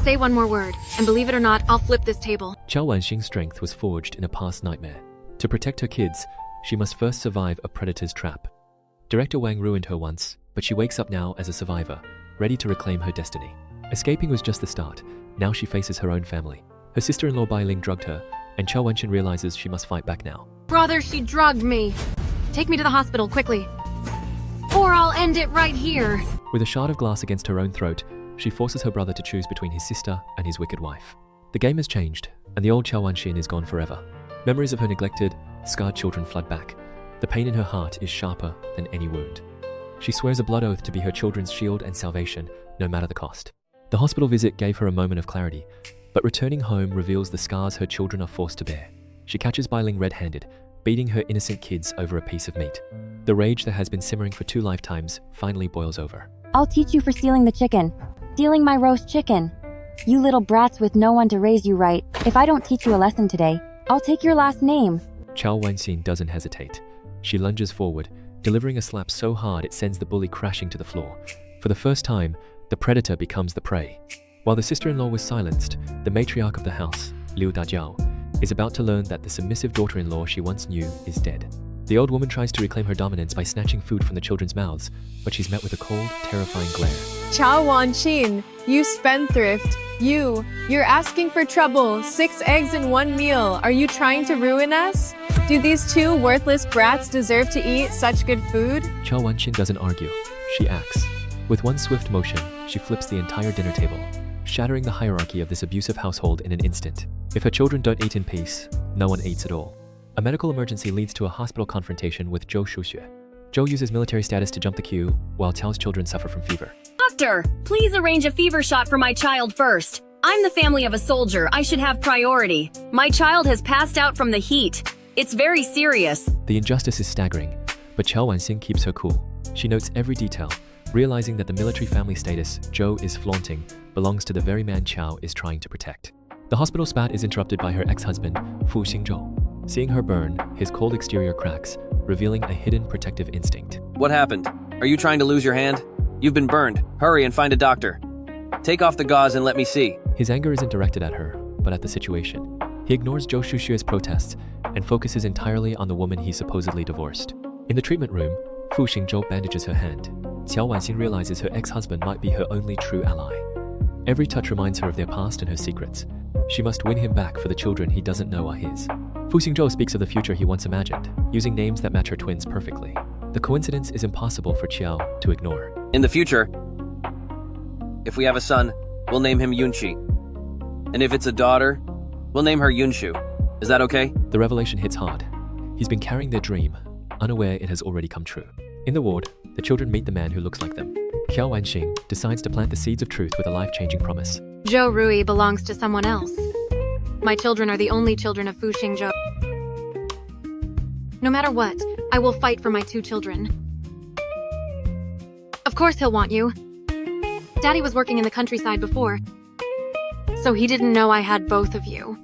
Say one more word, and believe it or not, I'll flip this table. Qiao Wanxin's strength was forged in a past nightmare. To protect her kids, she must first survive a predator's trap. Director Wang ruined her once, but she wakes up now as a survivor, ready to reclaim her destiny. Escaping was just the start. Now she faces her own family. Her sister-in-law Bai Ling drugged her, and Qiao Wanxin realizes she must fight back now. Brother, she drugged me. Take me to the hospital, quickly. Or I'll end it right here. With a shard of glass against her own throat, she forces her brother to choose between his sister and his wicked wife. The game has changed, and the old Qiao Wanxin is gone forever. Memories of her neglected, scarred children flood back. The pain in her heart is sharper than any wound. She swears a blood oath to be her children's shield and salvation, no matter the cost. The hospital visit gave her a moment of clarity, but returning home reveals the scars her children are forced to bear. She catches Bai Ling red-handed, beating her innocent kids over a piece of meat. The rage that has been simmering for 2 lifetimes finally boils over. I'll teach you for stealing the chicken. Stealing my roast chicken. You little brats with no one to raise you right. If I don't teach you a lesson today, I'll take your last name. Qiao Wanxin doesn't hesitate. She lunges forward, delivering a slap so hard it sends the bully crashing to the floor. For the first time, the predator becomes the prey. While the sister-in-law was silenced, the matriarch of the house, Liu Dajiao, is about to learn that the submissive daughter-in-law she once knew is dead. The old woman tries to reclaim her dominance by snatching food from the children's mouths, but she's met with a cold, terrifying glare. Qiao Wanxin, you spendthrift. You're asking for trouble. 6 eggs in 1 meal. Are you trying to ruin us? Do these 2 worthless brats deserve to eat such good food? Qiao Wanxin doesn't argue. She acts. With one swift motion, she flips the entire dinner table, shattering the hierarchy of this abusive household in an instant. If her children don't eat in peace, no one eats at all. A medical emergency leads to a hospital confrontation with Zhou Shuxue. Zhou uses military status to jump the queue, while Qiao's children suffer from fever. Doctor, please arrange a fever shot for my child first. I'm the family of a soldier. I should have priority. My child has passed out from the heat. It's very serious. The injustice is staggering, but Qiao Wanxin keeps her cool. She notes every detail, realizing that the military family status Zhou is flaunting belongs to the very man Qiao is trying to protect. The hospital spat is interrupted by her ex-husband, Fu Xingzhou. Seeing her burn, his cold exterior cracks, revealing a hidden protective instinct. What happened? Are you trying to lose your hand? You've been burned. Hurry and find a doctor. Take off the gauze and let me see. His anger isn't directed at her, but at the situation. He ignores Zhou Shushue's protests and focuses entirely on the woman he supposedly divorced. In the treatment room, Fu Xingzhou bandages her hand. Qiao Wanxin realizes her ex-husband might be her only true ally. Every touch reminds her of their past and her secrets. She must win him back for the children he doesn't know are his. Fu Xingzhou speaks of the future he once imagined, using names that match her twins perfectly. The coincidence is impossible for Qiao to ignore. In the future, if we have a son, we'll name him Yunqi. And if it's a daughter, we'll name her Yunshu. Is that okay? The revelation hits hard. He's been carrying their dream, unaware it has already come true. In the ward, the children meet the man who looks like them. Qiao Wanxin decides to plant the seeds of truth with a life-changing promise. Zhou Rui belongs to someone else. My children are the only children of Fu Xingzhou. No matter what, I will fight for my 2 children. Of course he'll want you. Daddy was working in the countryside before, so he didn't know I had both of you.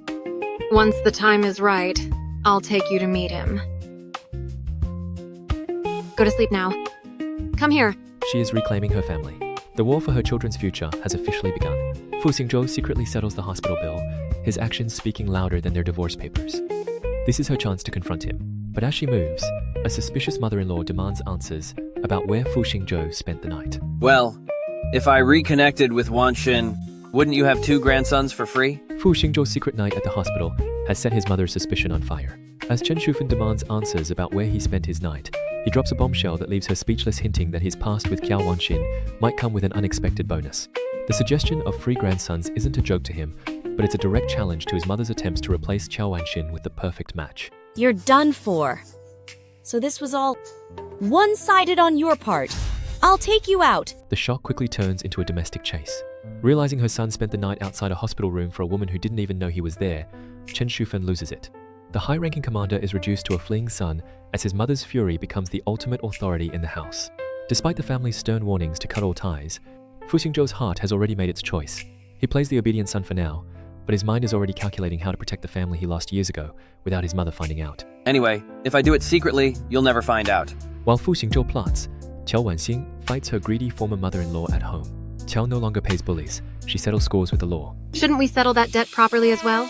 Once the time is right, I'll take you to meet him. Go to sleep now. Come here. She is reclaiming her family. The war for her children's future has officially begun. Fu Xingzhou secretly settles the hospital bill, his actions speaking louder than their divorce papers. This is her chance to confront him. But as she moves, a suspicious mother-in-law demands answers about where Fu Xingzhou spent the night. Well, if I reconnected with Wanxin, wouldn't you have 2 grandsons for free? Fu Xingzhou's secret night at the hospital has set his mother's suspicion on fire. As Chen Shufan demands answers about where he spent his night, he drops a bombshell that leaves her speechless, hinting that his past with Qiao Wanxin might come with an unexpected bonus. The suggestion of 3 grandsons isn't a joke to him, but it's a direct challenge to his mother's attempts to replace Qiao Wanxin with the perfect match. You're done for. So this was all one-sided on your part. I'll take you out. The shock quickly turns into a domestic chase. Realizing her son spent the night outside a hospital room for a woman who didn't even know he was there, Chen Shufan loses it. The high-ranking commander is reduced to a fleeing son as his mother's fury becomes the ultimate authority in the house. Despite the family's stern warnings to cut all ties, Fu Xingzhou's heart has already made its choice. He plays the obedient son for now, but his mind is already calculating how to protect the family he lost years ago without his mother finding out. Anyway, if I do it secretly, you'll never find out. While Fu Xingzhou plots, Qiao Wanxin fights her greedy former mother-in-law at home. Qiao no longer pays bullies. She settles scores with the law. Shouldn't we settle that debt properly as well?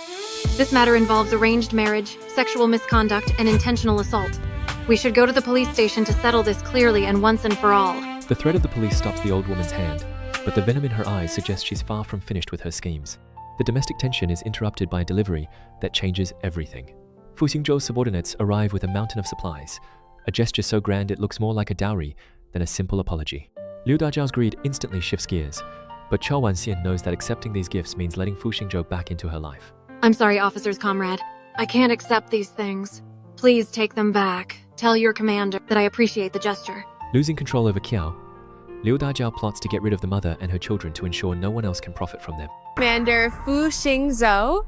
This matter involves arranged marriage, sexual misconduct, and intentional assault. We should go to the police station to settle this clearly and once and for all. The threat of the police stops the old woman's hand, but the venom in her eyes suggests she's far from finished with her schemes. The domestic tension is interrupted by a delivery that changes everything. Fu Xingzhou's subordinates arrive with a mountain of supplies, a gesture so grand it looks more like a dowry than a simple apology. Liu Dajiao's greed instantly shifts gears, but Qiao Wanxin knows that accepting these gifts means letting Fu Xingzhou back into her life. I'm sorry, officer's comrade. I can't accept these things. Please take them back. Tell your commander that I appreciate the gesture. Losing control over Qiao, Liu Dajiao plots to get rid of the mother and her children to ensure no one else can profit from them. Commander Fu Xingzhou?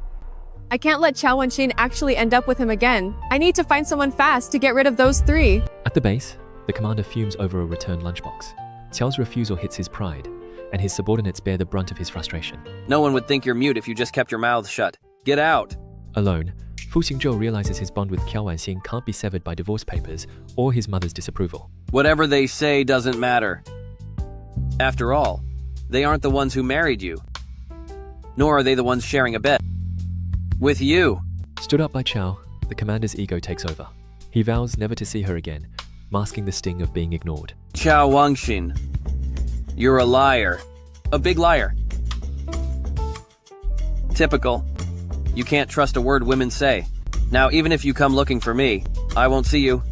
I can't let Qiao Wanxin actually end up with him again. I need to find someone fast to get rid of those three. At the base, the commander fumes over a returned lunchbox. Qiao's refusal hits his pride, and his subordinates bear the brunt of his frustration. No one would think you're mute if you just kept your mouth shut. Get out! Alone, Fu Xingzhou realizes his bond with Qiao Wanxin can't be severed by divorce papers or his mother's disapproval. Whatever they say doesn't matter. After all, they aren't the ones who married you. Nor are they the ones sharing a bed with you. Stood up by Qiao, the commander's ego takes over. He vows never to see her again, masking the sting of being ignored. Qiao Wanxin, you're a liar. A big liar. Typical. You can't trust a word women say. Now, even if you come looking for me, I won't see you.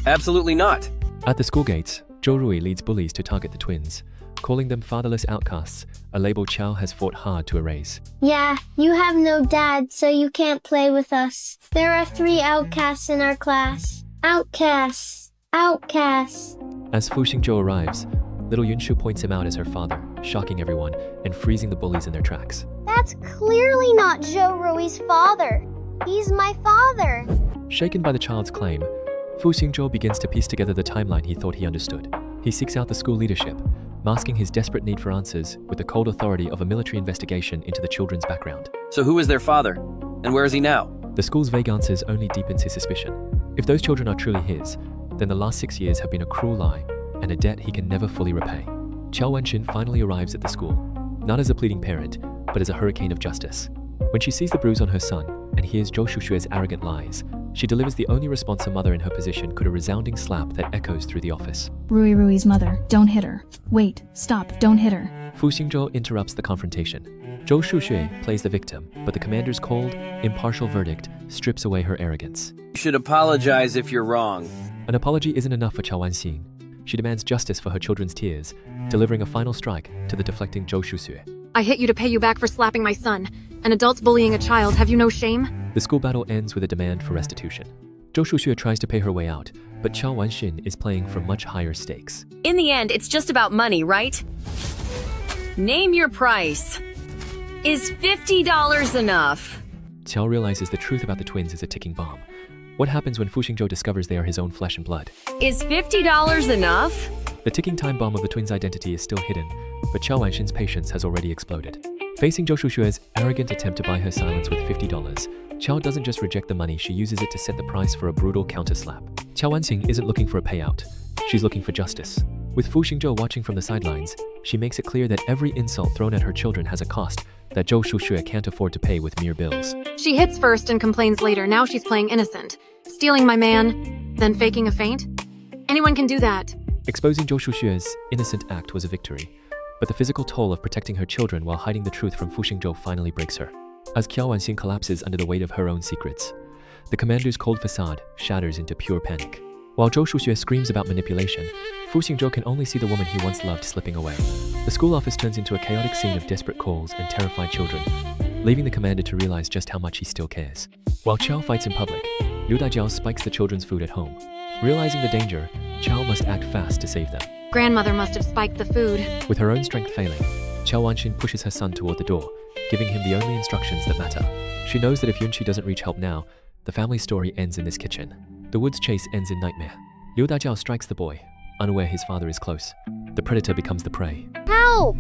Absolutely not. At the school gates, Zhou Rui leads bullies to target the twins, calling them fatherless outcasts, a label Qiao has fought hard to erase. Yeah, you have no dad, so you can't play with us. There are 3 outcasts in our class. Outcasts. Outcasts. As Fu Xingzhou arrives, little Yunshu points him out as her father, shocking everyone and freezing the bullies in their tracks. That's clearly not Zhou Rui's father. He's my father. Shaken by the child's claim, Fu Xingzhou begins to piece together the timeline he thought he understood. He seeks out the school leadership, masking his desperate need for answers with the cold authority of a military investigation into the children's background. So who is their father? And where is he now? The school's vague answers only deepens his suspicion. If those children are truly his, then the last 6 years have been a cruel lie and a debt he can never fully repay. Qiao Wanxin finally arrives at the school, not as a pleading parent, but as a hurricane of justice. When she sees the bruise on her son and hears Zhou Shushue's arrogant lies, she delivers the only response a mother in her position could, a resounding slap that echoes through the office. Rui's mother, don't hit her. Wait, stop, don't hit her. Fu Xingzhou interrupts the confrontation. Zhou Shuxue plays the victim, but the commander's cold, impartial verdict strips away her arrogance. You should apologize if you're wrong. An apology isn't enough for Qiao Wanxin. She demands justice for her children's tears, delivering a final strike to the deflecting Zhou Shusue. I hit you to pay you back for slapping my son. An adult's bullying a child. Have you no shame? The school battle ends with a demand for restitution. Zhou Shusue tries to pay her way out, but Qiao Wanxin is playing for much higher stakes. In the end, it's just about money, right? Name your price. Is $50 enough? Qiao realizes the truth about the twins is a ticking bomb. What happens when Fu Xingzhou discovers they are his own flesh and blood? Is $50 enough? The ticking time bomb of the twins' identity is still hidden, but Qiao Wanxin's patience has already exploded. Facing Zhou Shushue's arrogant attempt to buy her silence with $50, Qiao doesn't just reject the money, she uses it to set the price for a brutal counter-slap. Qiao Wanxin isn't looking for a payout, she's looking for justice. With Fu Xingzhou watching from the sidelines, she makes it clear that every insult thrown at her children has a cost that Zhou Shushue can't afford to pay with mere bills. She hits first and complains later. Now she's playing innocent. Stealing my man, then faking a faint? Anyone can do that. Exposing Zhou Shushue's innocent act was a victory, but the physical toll of protecting her children while hiding the truth from Fu Xingzhou finally breaks her. As Qiao Wanxin collapses under the weight of her own secrets, the commander's cold facade shatters into pure panic. While Zhou Shuxue screams about manipulation, Fu Xingzhou can only see the woman he once loved slipping away. The school office turns into a chaotic scene of desperate calls and terrified children, leaving the commander to realize just how much he still cares. While Qiao fights in public, Liu Dajiao spikes the children's food at home. Realizing the danger, Qiao must act fast to save them. Grandmother must have spiked the food. With her own strength failing, Qiao Wanxin pushes her son toward the door, giving him the only instructions that matter. She knows that if Yunqi doesn't reach help now, the family story ends in this kitchen. The woods chase ends in nightmare. Liu Dajiao strikes the boy, unaware his father is close. The predator becomes the prey. Help!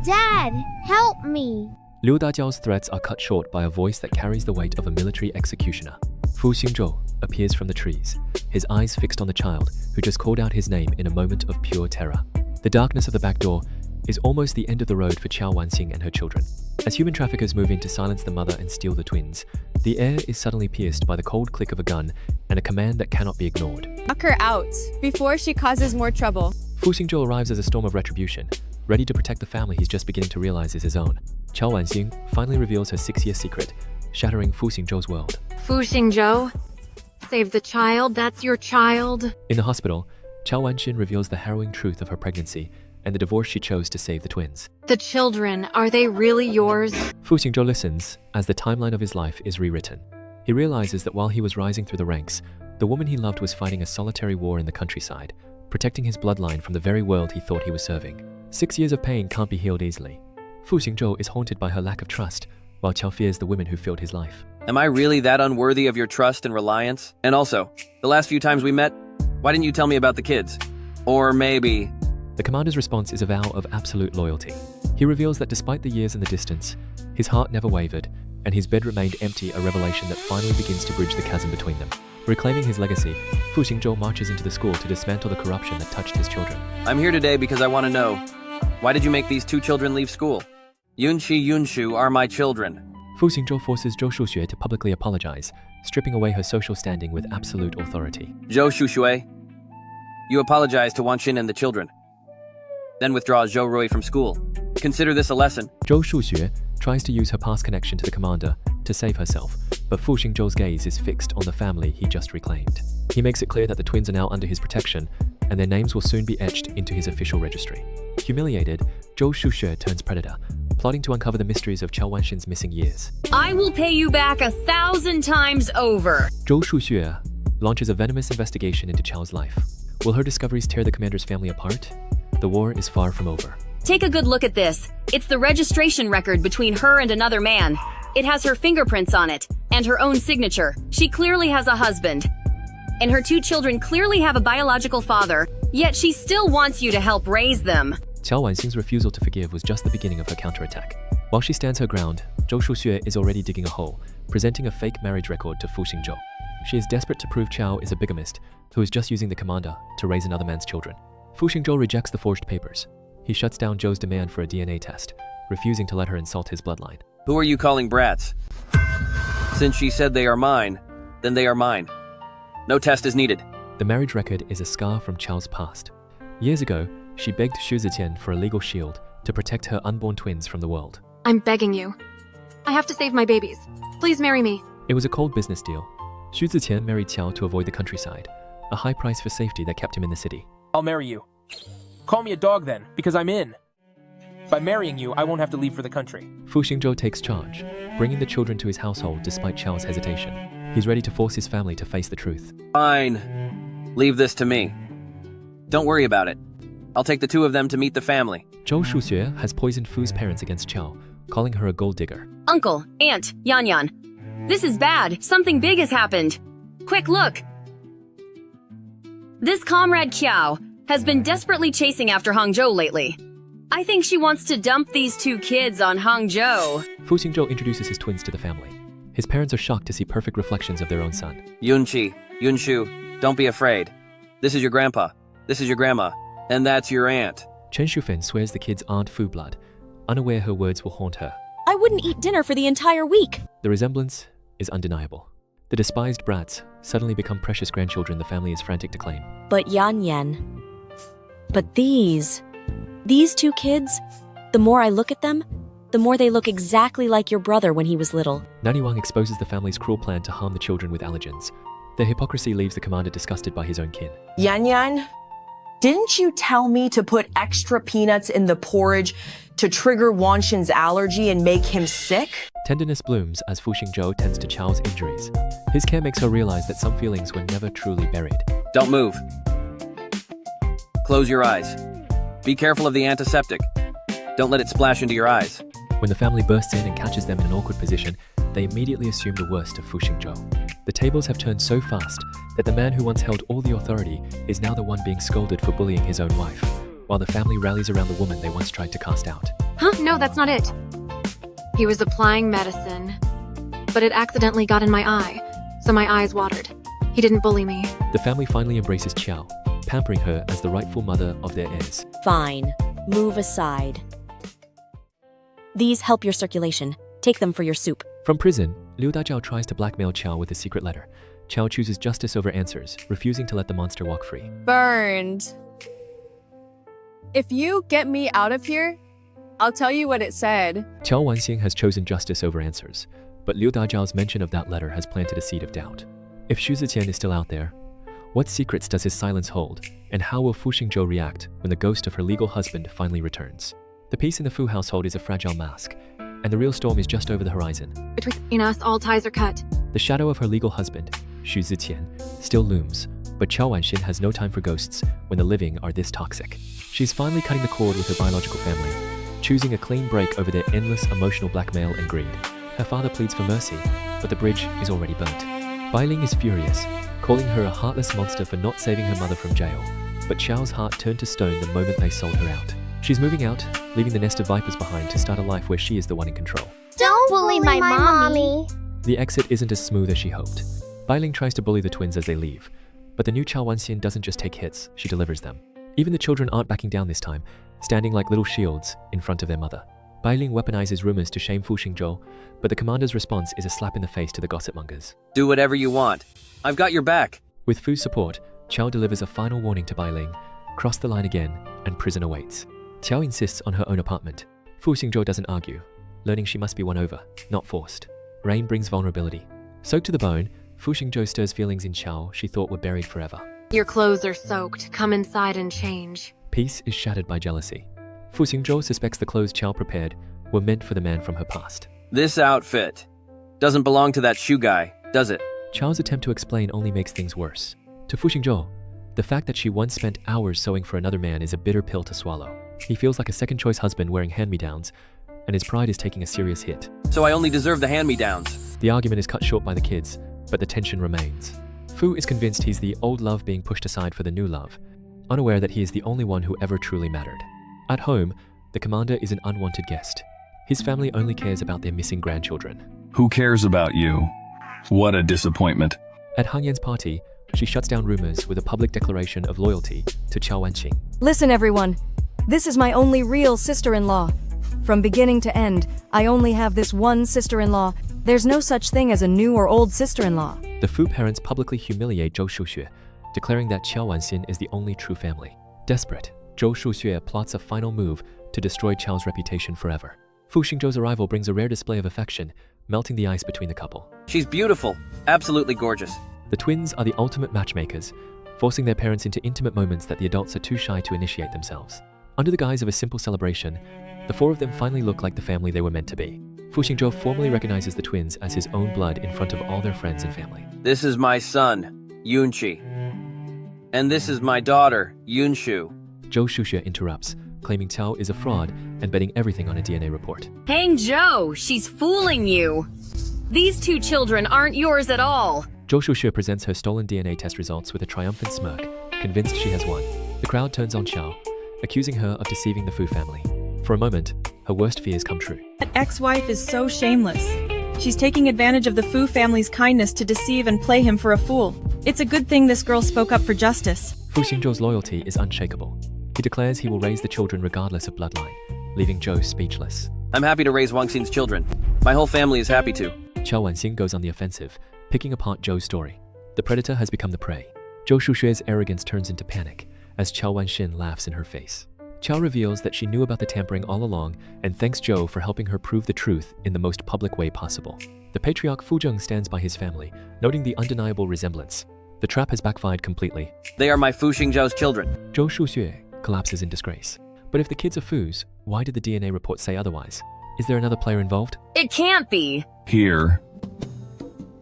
Dad, help me! Liu Dajiao's threats are cut short by a voice that carries the weight of a military executioner. Fu Xingzhou appears from the trees, his eyes fixed on the child who just called out his name in a moment of pure terror. The darkness of the back door is almost the end of the road for Qiao Wanxin and her children. As human traffickers move in to silence the mother and steal the twins, the air is suddenly pierced by the cold click of a gun and a command that cannot be ignored. Knock her out before she causes more trouble. Fu Xingzhou arrives as a storm of retribution, ready to protect the family he's just beginning to realize is his own. Qiao Wanxin finally reveals her 6-year secret, shattering Fu Xingzhou's world. Fu Xingzhou? Save the child, that's your child? In the hospital, Qiao Wanxin reveals the harrowing truth of her pregnancy and the divorce she chose to save the twins. The children, are they really yours? Fu Xingzhou listens as the timeline of his life is rewritten. He realizes that while he was rising through the ranks, the woman he loved was fighting a solitary war in the countryside, protecting his bloodline from the very world he thought he was serving. 6 years of pain can't be healed easily. Fu Xingzhou is haunted by her lack of trust, while Qiao fears the women who filled his life. Am I really that unworthy of your trust and reliance? And also, the last few times we met, why didn't you tell me about the kids? Or maybe... The commander's response is a vow of absolute loyalty. He reveals that despite the years and the distance, his heart never wavered, and his bed remained empty, a revelation that finally begins to bridge the chasm between them. Reclaiming his legacy, Fu Xingzhou marches into the school to dismantle the corruption that touched his children. I'm here today because I want to know, why did you make these 2 children leave school? Yunqi, Yunshu are my children. Fu Xingzhou forces Zhou Shuxue to publicly apologize, stripping away her social standing with absolute authority. Zhou Shuxue, you apologize to Wanxin and the children. Then withdraw Zhou Rui from school. Consider this a lesson. Zhou Shuxue tries to use her past connection to the commander to save herself, but Fu Xingzhou's gaze is fixed on the family he just reclaimed. He makes it clear that the twins are now under his protection, and their names will soon be etched into his official registry. Humiliated, Zhou Shuxue turns predator, plotting to uncover the mysteries of Qiao Wanxin's missing years. I will pay you back 1,000 times over. Zhou Shuxue launches a venomous investigation into Qiao's life. Will her discoveries tear the commander's family apart? The war is far from over. Take a good look at this. It's the registration record between her and another man. It has her fingerprints on it, and her own signature. She clearly has a husband. And her 2 children clearly have a biological father, yet she still wants you to help raise them. Qiao Wanxin's refusal to forgive was just the beginning of her counterattack. While she stands her ground, Zhou Shuxue is already digging a hole, presenting a fake marriage record to Fu Xingzhou. She is desperate to prove Qiao is a bigamist who is just using the commander to raise another man's children. Fu Xingzhou rejects the forged papers. He shuts down Zhou's demand for a DNA test, refusing to let her insult his bloodline. Who are you calling brats? Since she said they are mine, then they are mine. No test is needed. The marriage record is a scar from Qiao's past. Years ago, she begged Xu Zetian for a legal shield to protect her unborn twins from the world. I'm begging you. I have to save my babies. Please marry me. It was a cold business deal. Xu Zetian married Qiao to avoid the countryside, a high price for safety that kept him in the city. I'll marry you. Call me a dog then, because I'm in. By marrying you, I won't have to leave for the country. Fu Xingzhou takes charge, bringing the children to his household despite Qiao's hesitation. He's ready to force his family to face the truth. Fine. Leave this to me. Don't worry about it. I'll take the 2 of them to meet the family. Zhou Shuxue has poisoned Fu's parents against Qiao, calling her a gold digger. Uncle, Aunt, Yan Yan. This is bad. Something big has happened. Quick look. This comrade Qiao has been desperately chasing after Hangzhou lately. I think she wants to dump these 2 kids on Hangzhou. Fu Xingzhou introduces his twins to the family. His parents are shocked to see perfect reflections of their own son. Yunqi, Yunshu, don't be afraid. This is your grandpa. This is your grandma. And that's your aunt. Chen Shufen swears the kids aren't Fu blood, unaware her words will haunt her. I wouldn't eat dinner for the entire week. The resemblance is undeniable. The despised brats suddenly become precious grandchildren the family is frantic to claim. But Yan Yan. But these 2 kids, the more I look at them, the more they look exactly like your brother when he was little. Nani Wang exposes the family's cruel plan to harm the children with allergens. Their hypocrisy leaves the commander disgusted by his own kin. Yan Yan, didn't you tell me to put extra peanuts in the porridge to trigger Wanxin's allergy and make him sick? Tenderness blooms as Fu Xingzhou tends to Qiao's injuries. His care makes her realize that some feelings were never truly buried. Don't move. Close your eyes. Be careful of the antiseptic. Don't let it splash into your eyes. When the family bursts in and catches them in an awkward position, they immediately assume the worst of Fu Xingzhou. The tables have turned so fast that the man who once held all the authority is now the one being scolded for bullying his own wife, while the family rallies around the woman they once tried to cast out. Huh? No, that's not it. He was applying medicine, but it accidentally got in my eye, so my eyes watered. He didn't bully me. The family finally embraces Qiao, pampering her as the rightful mother of their heirs. Fine. Move aside. These help your circulation. Take them for your soup. From prison, Liu Dajiao tries to blackmail Qiao with a secret letter. Qiao chooses justice over answers, refusing to let the monster walk free. Burned. If you get me out of here, I'll tell you what it said. Qiao Wanxin has chosen justice over answers, but Liu Dajiao's mention of that letter has planted a seed of doubt. If Xu Ziqian is still out there, what secrets does his silence hold, and how will Fu Xingzhou react when the ghost of her legal husband finally returns? The peace in the Fu household is a fragile mask, and the real storm is just over the horizon. Between us, all ties are cut. The shadow of her legal husband, Xu Ziqian, still looms, but Qiao Wanxin has no time for ghosts when the living are this toxic. She's finally cutting the cord with her biological family, choosing a clean break over their endless emotional blackmail and greed. Her father pleads for mercy, but the bridge is already burnt. Bai Ling is furious, calling her a heartless monster for not saving her mother from jail, but Qiao's heart turned to stone the moment they sold her out. She's moving out, leaving the nest of vipers behind to start a life where she is the one in control. Don't bully my mommy. The exit isn't as smooth as she hoped. Bai Ling tries to bully the twins as they leave, but the new Qiao Wanxin doesn't just take hits, she delivers them. Even the children aren't backing down this time, standing like little shields in front of their mother. Bai Ling weaponizes rumors to shame Fu Xingzhou, but the commander's response is a slap in the face to the gossip mongers. Do whatever you want. I've got your back. With Fu's support, Qiao delivers a final warning to Bai Ling, cross the line again, and prison awaits. Qiao insists on her own apartment. Fu Xingzhou doesn't argue, learning she must be won over, not forced. Rain brings vulnerability. Soaked to the bone, Fu Xingzhou stirs feelings in Qiao she thought were buried forever. Your clothes are soaked. Come inside and change. Peace is shattered by jealousy. Fu Xingzhou suspects the clothes Qiao prepared were meant for the man from her past. This outfit doesn't belong to that shoe guy, does it? Qiao's attempt to explain only makes things worse. To Fu Xingzhou, the fact that she once spent hours sewing for another man is a bitter pill to swallow. He feels like a second-choice husband wearing hand-me-downs, and his pride is taking a serious hit. So I only deserve the hand-me-downs. The argument is cut short by the kids, but the tension remains. Fu is convinced he's the old love being pushed aside for the new love, unaware that he is the only one who ever truly mattered. At home, the commander is an unwanted guest. His family only cares about their missing grandchildren. Who cares about you? What a disappointment. At Hang Yan's party, she shuts down rumors with a public declaration of loyalty to Qiao Wanxin. Listen, everyone. This is my only real sister-in-law. From beginning to end, I only have this one sister-in-law. There's no such thing as a new or old sister-in-law. The Fu parents publicly humiliate Zhou Shuxue, declaring that Qiao Wanxin is the only true family. Desperate, Zhou Shuxue plots a final move to destroy Qiao's reputation forever. Fu Xingzhou's arrival brings a rare display of affection, melting the ice between the couple. She's beautiful, absolutely gorgeous. The twins are the ultimate matchmakers, forcing their parents into intimate moments that the adults are too shy to initiate themselves. Under the guise of a simple celebration, the four of them finally look like the family they were meant to be. Fu Xingzhou formally recognizes the twins as his own blood in front of all their friends and family. This is my son, Yunqi. And this is my daughter, Yunshu. Zhou Shuxue interrupts, claiming Qiao is a fraud and betting everything on a DNA report. Zhou, she's fooling you. These two children aren't yours at all. Zhou Shuxue presents her stolen DNA test results with a triumphant smirk, convinced she has won. The crowd turns on Qiao, accusing her of deceiving the Fu family. For a moment, her worst fears come true. That ex-wife is so shameless. She's taking advantage of the Fu family's kindness to deceive and play him for a fool. It's a good thing this girl spoke up for justice. Fu Xingzhou's loyalty is unshakable. He declares he will raise the children regardless of bloodline, leaving Zhou speechless. I'm happy to raise Wanxin's children. My whole family is happy to. Qiao Wanxin goes on the offensive, picking apart Zhou's story. The predator has become the prey. Zhou Shuxue's arrogance turns into panic as Qiao Wanxin laughs in her face. Qiao reveals that she knew about the tampering all along and thanks Zhou for helping her prove the truth in the most public way possible. The patriarch Fu Zheng stands by his family, noting the undeniable resemblance. The trap has backfired completely. They are my Fu Xingzhou's children. Zhou Shuxue collapses in disgrace. But if the kids are Fu's, why did the DNA report say otherwise? Is there another player involved? It can't be. Here.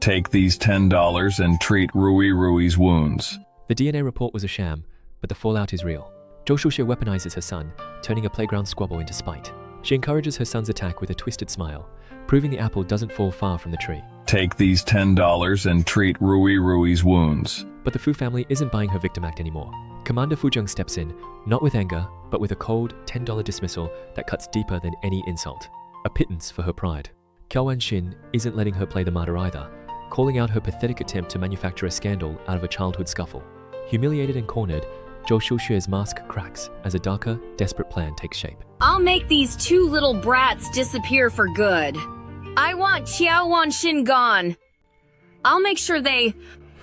Take these $10 and treat Rui's wounds. The DNA report was a sham, but the fallout is real. Zhou Shuxue weaponizes her son, turning a playground squabble into spite. She encourages her son's attack with a twisted smile, proving the apple doesn't fall far from the tree. Take these $10 and treat Rui's wounds. But the Fu family isn't buying her victim act anymore. Commander Fu Zheng steps in, not with anger, but with a cold $10 dismissal that cuts deeper than any insult. A pittance for her pride. Qiao Wanxin isn't letting her play the martyr either, calling out her pathetic attempt to manufacture a scandal out of a childhood scuffle. Humiliated and cornered, Zhou Shuxue's mask cracks as a darker, desperate plan takes shape. I'll make these two little brats disappear for good. I want Qiao Wanxin gone. I'll make sure they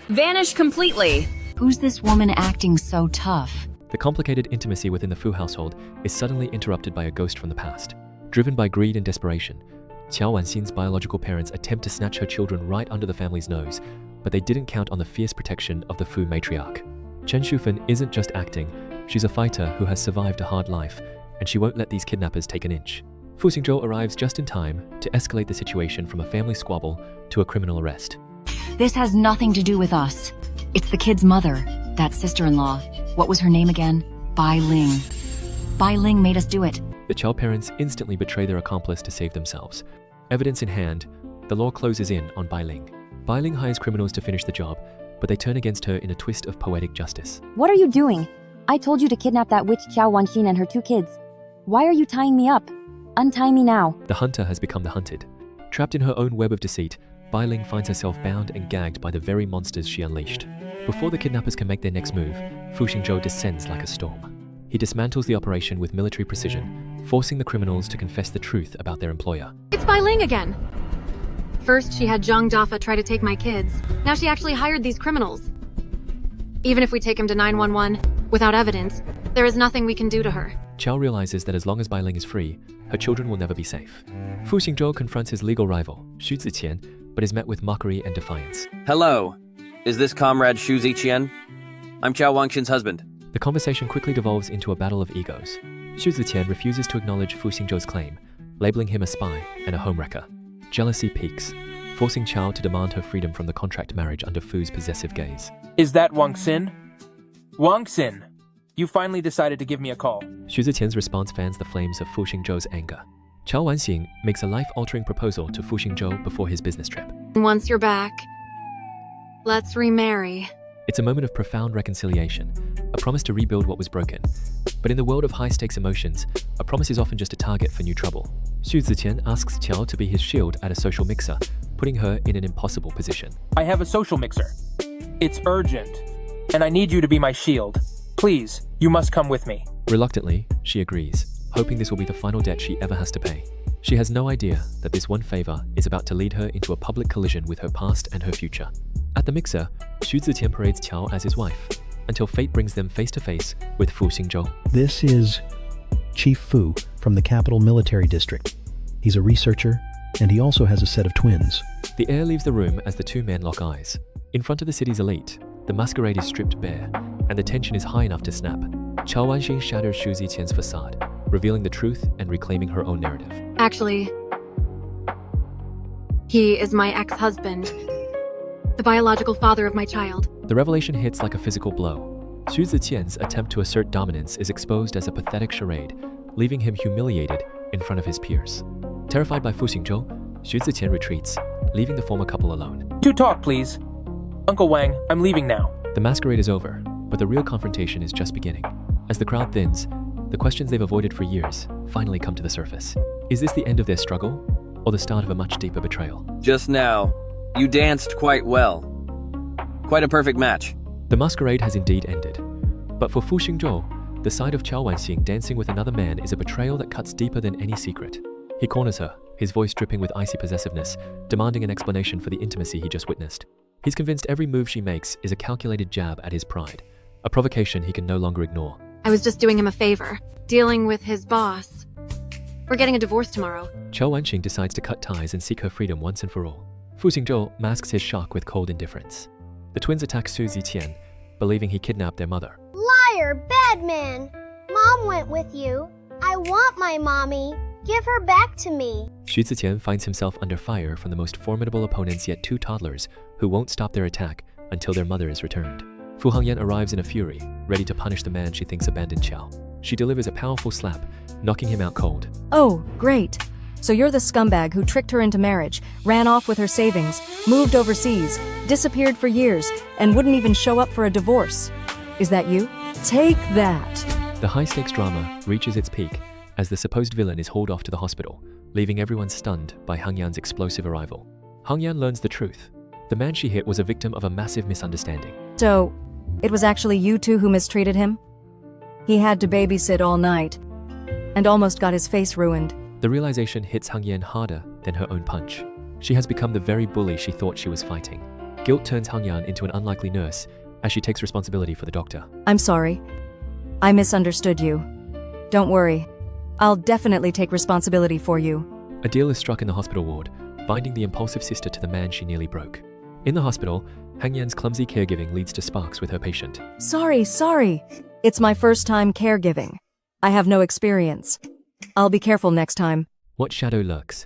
vanish completely. Who's this woman acting so tough? The complicated intimacy within the Fu household is suddenly interrupted by a ghost from the past. Driven by greed and desperation, Qiao Wanxin's biological parents attempt to snatch her children right under the family's nose, but they didn't count on the fierce protection of the Fu matriarch. Chen Shufen isn't just acting, she's a fighter who has survived a hard life, and she won't let these kidnappers take an inch. Fu Xingzhou arrives just in time to escalate the situation from a family squabble to a criminal arrest. This has nothing to do with us. It's the kid's mother, that sister-in-law. What was her name again? Bai Ling. Bai Ling made us do it. The Qiao parents instantly betray their accomplice to save themselves. Evidence in hand, the law closes in on Bai Ling. Bai Ling hires criminals to finish the job, but they turn against her in a twist of poetic justice. What are you doing? I told you to kidnap that witch Qiao Wanxin and her 2 kids. Why are you tying me up? Untie me now. The hunter has become the hunted. Trapped in her own web of deceit, Bai Ling finds herself bound and gagged by the very monsters she unleashed. Before the kidnappers can make their next move, Fu Xingzhou descends like a storm. He dismantles the operation with military precision, forcing the criminals to confess the truth about their employer. It's Bai Ling again. First, she had Zhang Dafa try to take my kids. Now she actually hired these criminals. Even if we take him to 911 without evidence, there is nothing we can do to her. Qiao realizes that as long as Bai Ling is free, her children will never be safe. Fu Xingzhou confronts his legal rival, Xu Ziqian, but is met with mockery and defiance. Hello, is this comrade Xu Ziqian? I'm Qiao Wanxin's husband. The conversation quickly devolves into a battle of egos. Xu Ziqian refuses to acknowledge Fu Xingzhou's claim, labeling him a spy and a homewrecker. Jealousy peaks, forcing Qiao to demand her freedom from the contract marriage under Fu's possessive gaze. Is that Wanxin? Wanxin! You finally decided to give me a call. Xu Ziqian's response fans the flames of Fu Xingzhou's anger. Qiao Wanxin makes a life-altering proposal to Fu Xingzhou before his business trip. Once you're back, let's remarry. It's a moment of profound reconciliation, a promise to rebuild what was broken. But in the world of high-stakes emotions, a promise is often just a target for new trouble. Xu Ziqian asks Qiao to be his shield at a social mixer, putting her in an impossible position. I have a social mixer. It's urgent, and I need you to be my shield. Please, you must come with me. Reluctantly, she agrees, hoping this will be the final debt she ever has to pay. She has no idea that this one favor is about to lead her into a public collision with her past and her future. At the mixer, Xu Ziqian parades Qiao as his wife, until fate brings them face to face with Fu Xingzhou. This is Chief Fu from the Capital Military District. He's a researcher, and he also has a set of twins. The air leaves the room as the 2 men lock eyes. In front of the city's elite, the masquerade is stripped bare, and the tension is high enough to snap. Qiao Wanxin shatters Xu Ziqian's facade, revealing the truth and reclaiming her own narrative. Actually, he is my ex-husband, the biological father of my child. The revelation hits like a physical blow. Xu Ziqian's attempt to assert dominance is exposed as a pathetic charade, leaving him humiliated in front of his peers. Terrified by Fu Xingzhou, Xu Ziqian retreats, leaving the former couple alone. To talk, please. Uncle Wang, I'm leaving now. The masquerade is over, but the real confrontation is just beginning. As the crowd thins, the questions they've avoided for years finally come to the surface. Is this the end of their struggle, or the start of a much deeper betrayal? Just now, you danced quite well. Quite a perfect match. The masquerade has indeed ended. But for Fu Xingzhou, the sight of Qiao Wanxin dancing with another man is a betrayal that cuts deeper than any secret. He corners her, his voice dripping with icy possessiveness, demanding an explanation for the intimacy he just witnessed. He's convinced every move she makes is a calculated jab at his pride, a provocation he can no longer ignore. I was just doing him a favor, dealing with his boss. We're getting a divorce tomorrow. Qiao Wanxin decides to cut ties and seek her freedom once and for all. Fu Xingzhou masks his shock with cold indifference. The twins attack Xu Ziqian, believing he kidnapped their mother. Liar, bad man. Mom went with you. I want my mommy. Give her back to me. Xu Ziqian finds himself under fire from the most formidable opponents, yet 2 toddlers who won't stop their attack until their mother is returned. Fu Hangyan arrives in a fury, ready to punish the man she thinks abandoned Qiao. She delivers a powerful slap, knocking him out cold. Oh, great. So you're the scumbag who tricked her into marriage, ran off with her savings, moved overseas, disappeared for years, and wouldn't even show up for a divorce. Is that you? Take that. The high-stakes drama reaches its peak as the supposed villain is hauled off to the hospital, leaving everyone stunned by Hangyan's explosive arrival. Hangyan learns the truth. The man she hit was a victim of a massive misunderstanding. So, it was actually you 2 who mistreated him? He had to babysit all night and almost got his face ruined. The realization hits Hung Yan harder than her own punch. She has become the very bully she thought she was fighting. Guilt turns Hung Yan into an unlikely nurse as she takes responsibility for the doctor. I'm sorry. I misunderstood you. Don't worry. I'll definitely take responsibility for you. A deal is struck in the hospital ward, binding the impulsive sister to the man she nearly broke. In the hospital, Hang Yan's clumsy caregiving leads to sparks with her patient. Sorry. It's my first time caregiving. I have no experience. I'll be careful next time. What shadow lurks?